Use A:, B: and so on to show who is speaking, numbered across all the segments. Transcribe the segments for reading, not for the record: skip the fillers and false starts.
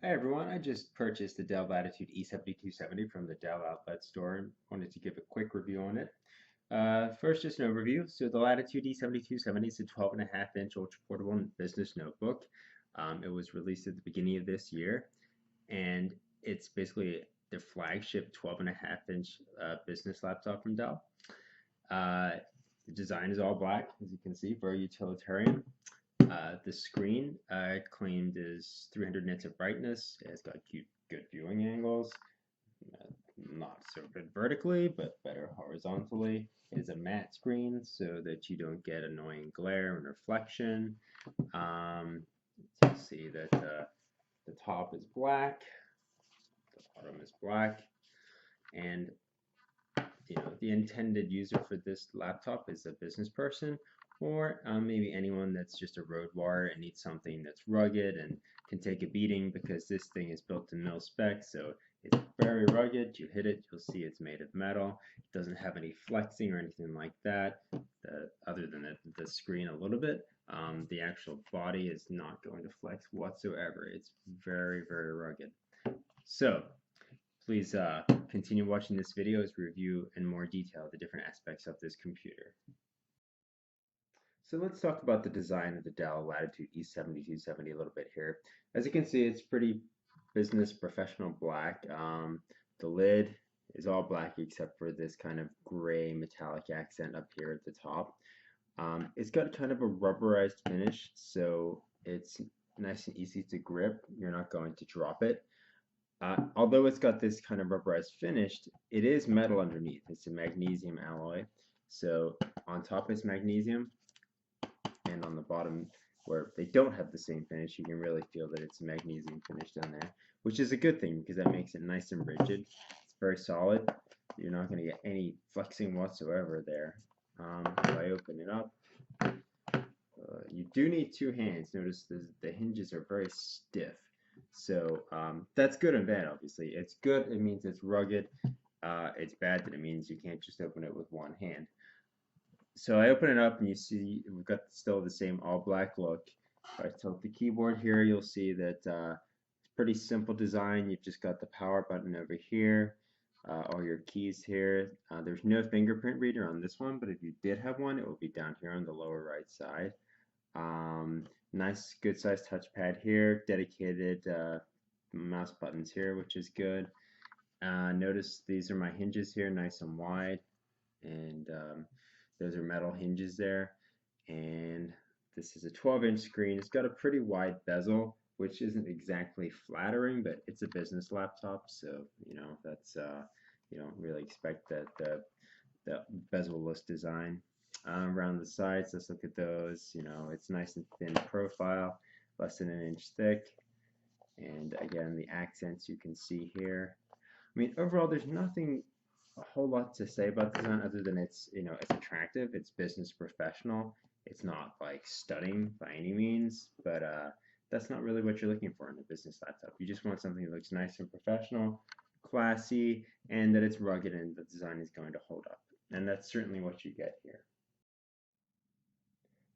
A: Hi everyone, I just purchased the Dell Latitude E7270 from the Dell Outlet store and wanted to give a quick review on it. First, just an overview. So the Latitude E7270 is a 12.5-inch ultra-portable business notebook. It was released at the beginning of this year, and it's basically the flagship 12.5-inch business laptop from Dell. The design is all black, as you can see, very utilitarian. The screen claimed is 300 nits of brightness. It's got good viewing angles. Not so good vertically, but better horizontally. It is a matte screen so that you don't get annoying glare and reflection. You'll see that the top is black, the bottom is black, and the intended user for this laptop is a business person or maybe anyone that's just a road warrior and needs something that's rugged and can take a beating, because this thing is built to mil spec, so it's very rugged. You hit it, you'll see it's made of metal. It doesn't have any flexing or anything like that, other than the screen a little bit. The actual body is not going to flex whatsoever. It's very, very rugged. So please continue watching this video as we review in more detail the different aspects of this computer. So let's talk about the design of the Dell Latitude E7270 a little bit here. As you can see, it's pretty business professional black. The lid is all black except for this kind of gray metallic accent up here at the top. It's got kind of a rubberized finish, so it's nice and easy to grip. You're not going to drop it. Although it's got this kind of rubberized finish, it is metal underneath. It's a magnesium alloy. So on top is magnesium, and on the bottom, where they don't have the same finish, you can really feel that it's a magnesium finish down there, which is a good thing because that makes it nice and rigid. It's very solid. You're not going to get any flexing whatsoever there. If I open it up, you do need two hands. Notice the hinges are very stiff. So that's good and bad, obviously. It's good, it means it's rugged. It's bad that it means you can't just open it with one hand. So I open it up and you see we've got still the same all black look. If I tilt the keyboard here, you'll see that it's pretty simple design. You've just got the power button over here, all your keys here. There's no fingerprint reader on this one, but if you did have one, it will be down here on the lower right side. Nice, good sized touchpad here, dedicated mouse buttons here, which is good. Notice these are my hinges here, nice and wide, and those are metal hinges there. And this is a 12-inch screen. It's got a pretty wide bezel, which isn't exactly flattering, but it's a business laptop, so that's you don't really expect that the bezel-less design. Around the sides, let's look at those. It's nice and thin profile, less than 1 inch thick. And again, the accents you can see here. I mean, overall, there's nothing a whole lot to say about the design other than it's attractive, it's business professional. It's not like stunning by any means, but that's not really what you're looking for in a business laptop. You just want something that looks nice and professional, classy, and that it's rugged and the design is going to hold up. And that's certainly what you get here.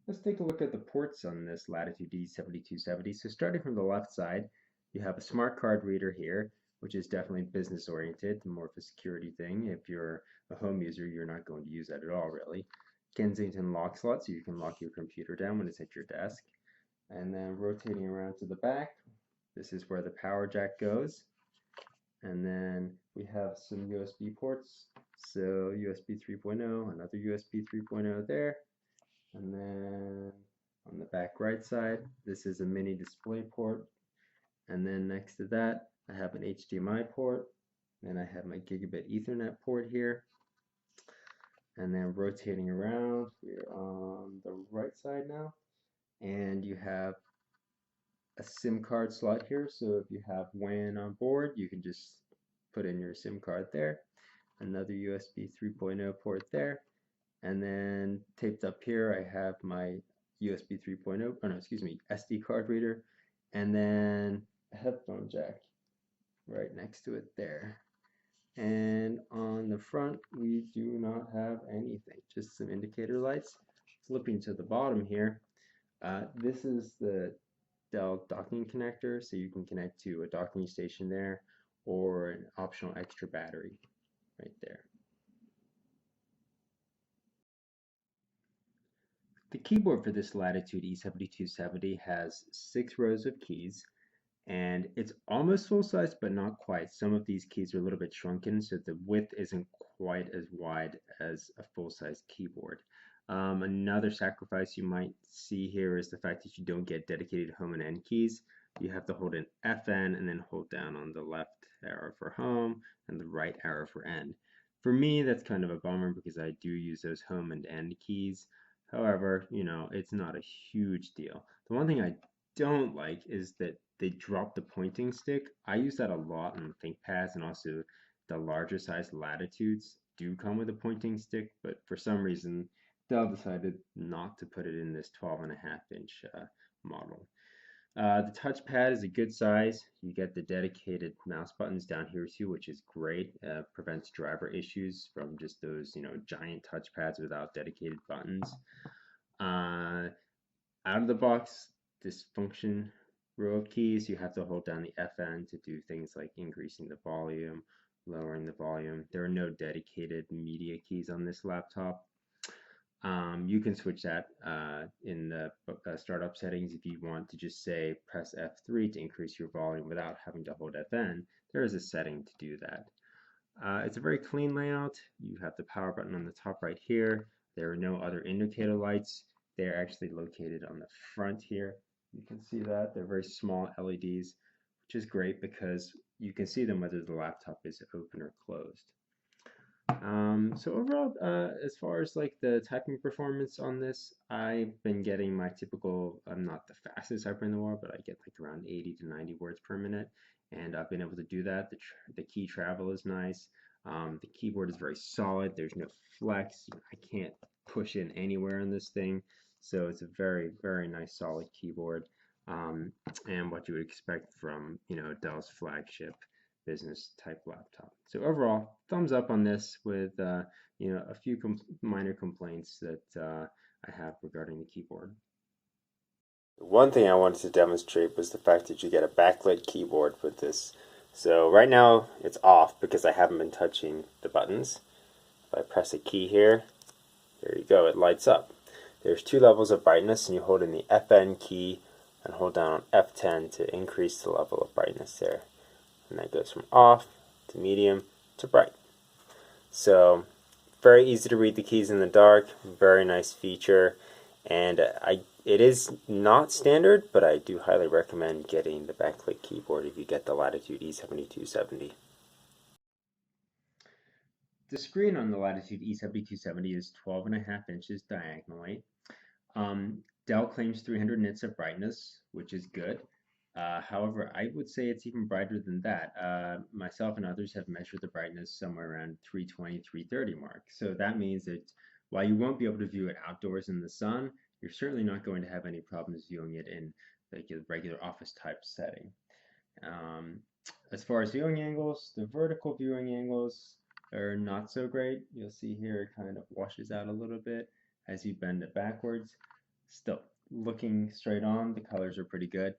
A: Let's take a look at the ports on this Latitude E7270. So starting from the left side, you have a smart card reader here, which is definitely business oriented, more of a security thing. If you're a home user, you're not going to use that at all, really. Kensington lock slot, so you can lock your computer down when it's at your desk. And then rotating around to the back, this is where the power jack goes. And then we have some USB ports. So USB 3.0, another USB 3.0 there. And then on the back right side, this is a mini display port. And then next to that, I have an HDMI port. Then I have my gigabit Ethernet port here. And then rotating around, we're on the right side now. And you have a SIM card slot here. So if you have WAN on board, you can just put in your SIM card there. Another USB 3.0 port there. And then taped up here, I have my USB 3.0, oh no, excuse me, SD card reader, and then a headphone jack right next to it there. And on the front, we do not have anything, just some indicator lights. Flipping to the bottom here, this is the Dell docking connector, so you can connect to a docking station there, or an optional extra battery right there. The keyboard for this Latitude E7270 has 6 rows of keys, and it's almost full size, but not quite. Some of these keys are a little bit shrunken, so the width isn't quite as wide as a full size keyboard. Another sacrifice you might see here is the fact that you don't get dedicated home and end keys. You have to hold an FN and then hold down on the left arrow for home and the right arrow for end. For me, that's kind of a bummer because I do use those home and end keys. However, it's not a huge deal. The one thing I don't like is that they drop the pointing stick. I use that a lot on ThinkPads, and also the larger size Latitudes do come with a pointing stick, but for some reason Dell decided not to put it in this 12.5-inch model. The touchpad is a good size. You get the dedicated mouse buttons down here too, which is great. Prevents driver issues from just those, giant touchpads without dedicated buttons. Out of the box, this function row of keys, you have to hold down the FN to do things like increasing the volume, lowering the volume. There are no dedicated media keys on this laptop. You can switch that in the startup settings if you want to just say press F3 to increase your volume without having to hold FN. There is a setting to do that. It's a very clean layout. You have the power button on the top right here. There are no other indicator lights. They're actually located on the front here. You can see that. They're very small LEDs, which is great because you can see them whether the laptop is open or closed. So overall, as far as like the typing performance on this, I've been getting my typical, I'm not the fastest typer in the world, but I get like around 80 to 90 words per minute, and I've been able to do that. The key travel is nice. The keyboard is very solid. There's no flex. I can't push in anywhere on this thing, so it's a very, very nice solid keyboard, and what you would expect from, Dell's flagship business type laptop. So overall, thumbs up on this with a few minor complaints that I have regarding the keyboard.
B: One thing I wanted to demonstrate was the fact that you get a backlit keyboard with this. So right now it's off because I haven't been touching the buttons. If I press a key here, there you go, it lights up. There's 2 levels of brightness, and you hold in the FN key and hold down on F10 to increase the level of brightness there. And that goes from off to medium to bright. So very easy to read the keys in the dark, very nice feature, and it is not standard, but I do highly recommend getting the backlit keyboard if you get the Latitude E7270.
A: The screen on the Latitude E7270 is 12.5 inches diagonally. Dell claims 300 nits of brightness, which is good. However, I would say it's even brighter than that. Myself and others have measured the brightness somewhere around 320, 330 mark. So that means that while you won't be able to view it outdoors in the sun, you're certainly not going to have any problems viewing it in like a regular office type setting. As far as viewing angles, the vertical viewing angles are not so great. You'll see here it kind of washes out a little bit as you bend it backwards. Still, looking straight on, the colors are pretty good.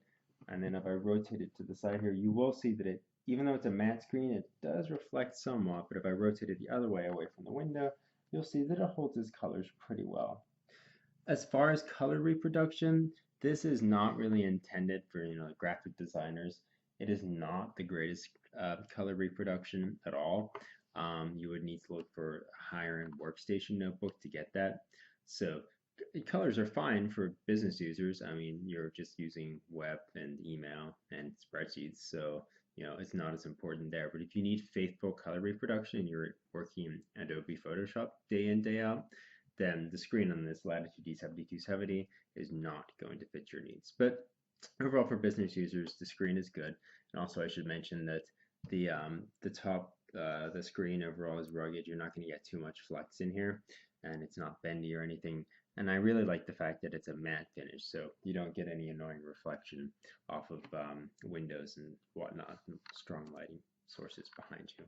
A: And then if I rotate it to the side here, you will see that even though it's a matte screen, it does reflect somewhat, but if I rotate it the other way away from the window, you'll see that it holds its colors pretty well. As far as color reproduction, this is not really intended for, graphic designers. It is not the greatest color reproduction at all. You would need to look for a higher end workstation notebook to get that. So colors are fine for business users. I mean, you're just using web and email and spreadsheets, so it's not as important there. But if you need faithful color reproduction and you're working in Adobe Photoshop day in, day out, then the screen on this Latitude E7270 is not going to fit your needs. But overall, for business users, the screen is good. And also, I should mention that the top the screen overall is rugged. You're not going to get too much flex in here, and it's not bendy or anything. And I really like the fact that it's a matte finish, so you don't get any annoying reflection off of windows and whatnot, and strong lighting sources behind you.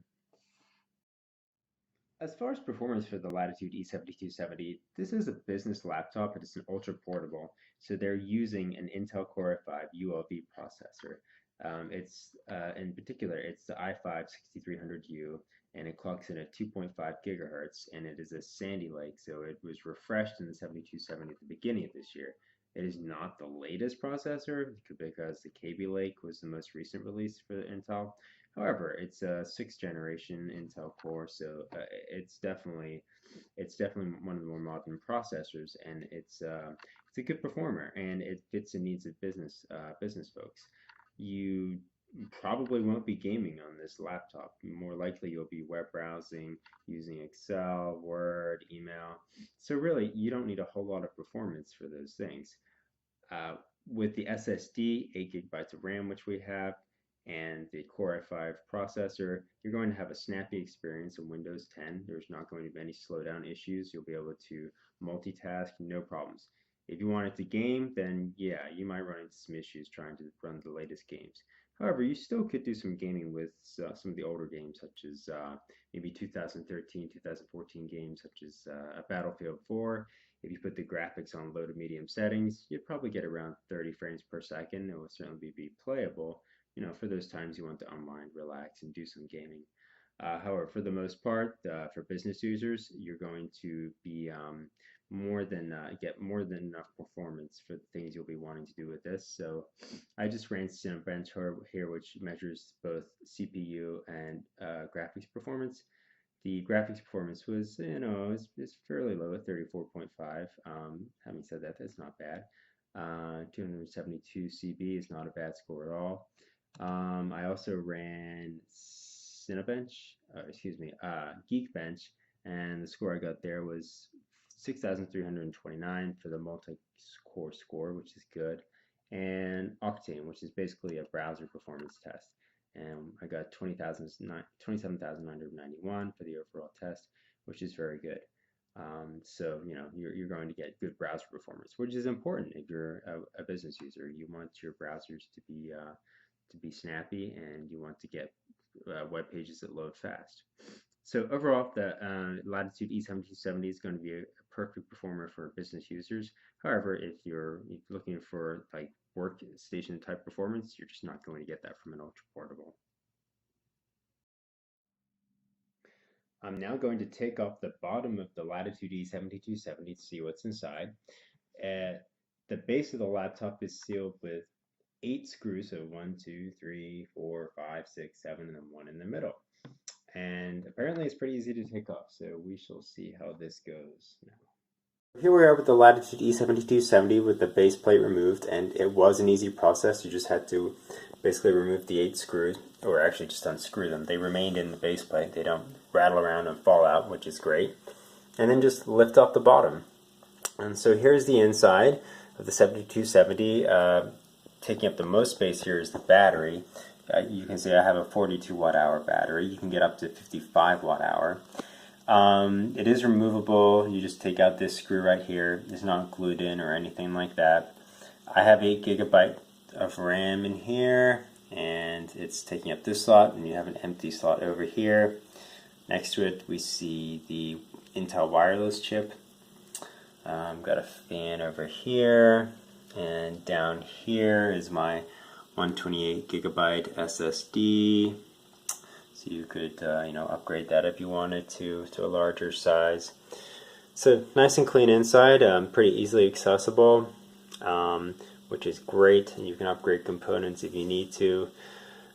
A: As far as performance for the Latitude E7270, this is a business laptop, but it's an ultra portable. So they're using an Intel Core i5 ULV processor. In particular, it's the i5 6300U, and it clocks in at 2.5 gigahertz, and it is a Sandy Lake, so it was refreshed in the 7270 at the beginning of this year. It is not the latest processor because the Kaby Lake was the most recent release for Intel. However, it's a sixth generation Intel Core, so it's definitely one of the more modern processors, and it's a good performer, and it fits the needs of business folks. You probably won't be gaming on this laptop. More likely, you'll be web browsing using Excel, Word, email. So really, you don't need a whole lot of performance for those things. Uh, with the SSD, 8 gigabytes of RAM, which we have, and the Core i5 processor, you're going to have a snappy experience in Windows 10. There's not going to be any slowdown issues. You'll be able to multitask, no problems. If you wanted to game, then yeah, you might run into some issues trying to run the latest games. However, you still could do some gaming with some of the older games, such as maybe 2013, 2014 games, such as Battlefield 4. If you put the graphics on low to medium settings, you'd probably get around 30 frames per second. It will certainly be playable, for those times you want to unwind, relax, and do some gaming. However, for the most part, for business users, you're going to be get more than enough performance for the things you'll be wanting to do with this. So I just ran Cinebench here, which measures both CPU and graphics performance. The graphics performance was, is fairly low at 34.5. Having said that, that's not bad. 272 CB is not a bad score at all. I also ran Cinebench, Geekbench, and the score I got there was 6,329 for the multi-core score, which is good, and Octane, which is basically a browser performance test. And I got 27,991 for the overall test, which is very good. So you're going to get good browser performance, which is important if you're a business user. You want your browsers to be snappy, and you want to get web pages that load fast. So overall, the Latitude E7270 is going to be a perfect performer for business users. However, if you're looking for like workstation type performance, you're just not going to get that from an ultra portable. I'm now going to take off the bottom of the Latitude E7270 to see what's inside. The base of the laptop is sealed with 8 screws, so 1, 2, 3, 4, 5, 6, 7, and then one in the middle. And apparently it's pretty easy to take off, so we shall see how this goes now.
B: Here we are with the Latitude E7270 with the base plate removed, and it was an easy process. You just had to basically remove the 8 screws, or actually just unscrew them. They remained in the base plate. They don't rattle around and fall out, which is great. And then just lift off the bottom. And so here's the inside of the 7270. Taking up the most space here is the battery. You can see I have a 42 watt hour battery. You can get up to 55 watt hour. It is removable. You just take out this screw right here. It's not glued in or anything like that. I have 8 gigabyte of RAM in here, and it's taking up this slot, and you have an empty slot over here. Next to it we see the Intel wireless chip. Got a fan over here, and down here is my 128 gigabyte SSD. So you could upgrade that if you wanted to a larger size. So nice and clean inside, pretty easily accessible, which is great, and you can upgrade components if you need to.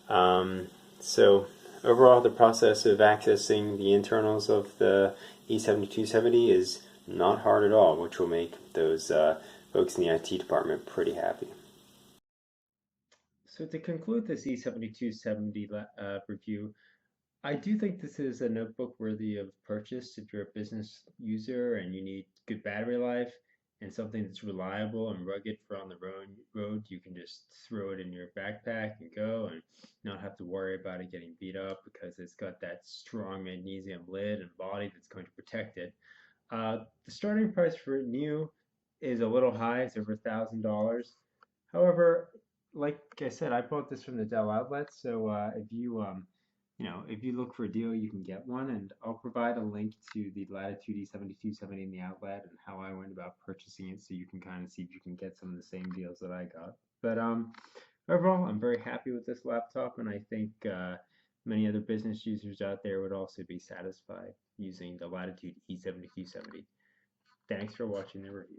B: So overall, the process of accessing the internals of the E7270 is not hard at all, which will make those folks in the IT department pretty happy.
A: So to conclude this E7270 review, I do think this is a notebook worthy of purchase if you're a business user and you need good battery life and something that's reliable and rugged for on the road. You can just throw it in your backpack and go and not have to worry about it getting beat up because it's got that strong magnesium lid and body that's going to protect it. The starting price for new is a little high. It's over $1,000. However, like I said, I bought this from the Dell outlet, so if you if you look for a deal, you can get one, and I'll provide a link to the Latitude E7270 in the outlet and how I went about purchasing it, so you can kind of see if you can get some of the same deals that I got. But overall, I'm very happy with this laptop, and I think many other business users out there would also be satisfied using the Latitude E7270. Thanks for watching the review.